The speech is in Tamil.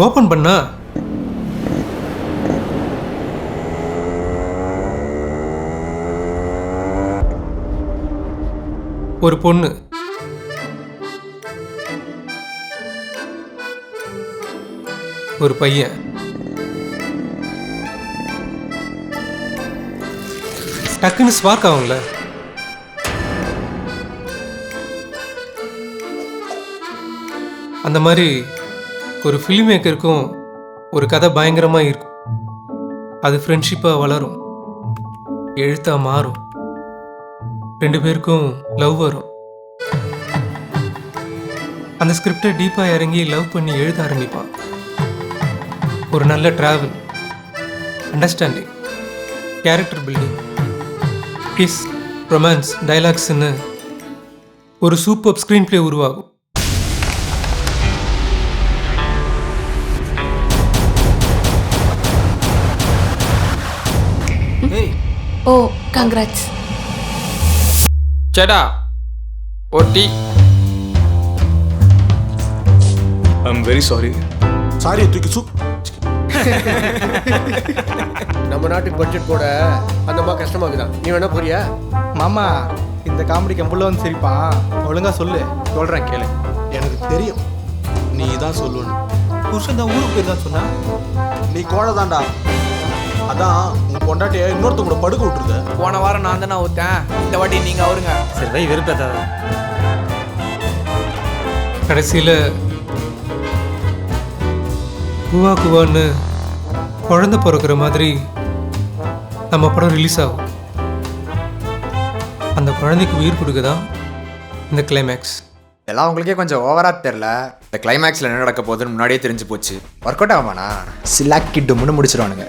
ஓப்பன் பண்ணா ஒரு பொண்ணு. ஒரு பையன். டக்குன்னு ஸ்பார்க் ஆகும்ல. அந்த மாதிரி ஒரு ஃபிலிம் மேக்கருக்கும் ஒரு கதை பயங்கரமாக இருக்கும். அது ஃப்ரெண்ட்ஷிப்பாக வளரும், எழுத்தாக மாறும், 2 பேருக்கும் லவ் வரும். அந்த ஸ்கிரிப்டை டீப்பாக இறங்கி லவ் பண்ணி எழுத ஆரம்பிப்பான். ஒரு நல்ல travel, understanding, character building, kiss, romance, டைலாக்ஸ்ன்னு ஒரு சூப்பர் ஸ்க்ரீன் பிளே உருவாகும். Oh congrats. சேடா ஓட்டி. I'm very sorry. சாரியை தூக்கி நம்ம நாட்டுக்கு பட்ஜெட் போட அந்தம்மா கஷ்டமாக்குதான். நீ வேணா போறியா? மாமா இந்த காமெடிக்கு எம்புள்ள வந்து சிரிப்பான். ஒழுங்கா சொல்லு. சொல்கிறேன் கேளு. எனக்கு தெரியும் நீ தான் சொல்லணும். புருஷன் தான் ஊருக்கு போய் தான் சொன்னா. நீ கோழை தான்டா. அதான் உன் பொண்டாட்டியை இன்னொருத்தவங்க கூட படுக்க விட்டுருத. போன வாரம் நான் தானே ஊத்தேன், இந்த வாட்டி நீங்க அவருங்க. சரி வை, வெறுப்பேத்தாத. கடைசியில் குவா குவான்னு குழந்தை பிறக்கிற மாதிரி நம்ம படம் ரிலீஸ் ஆகும். அந்த குழந்தைக்கு உயிர் கொடுக்க தான் இந்த கிளைமேக்ஸ். எல்லாம் உங்களுக்கே கொஞ்சம் ஓவராக தெரில. இந்த கிளைமேக்ஸில் என்ன நடக்க போகுதுன்னு முன்னாடியே தெரிஞ்சு போச்சு. Work out ஆகுமாண்ணா? சிலாக்கிட்டு முன்னு முடிச்சிருவானுங்க.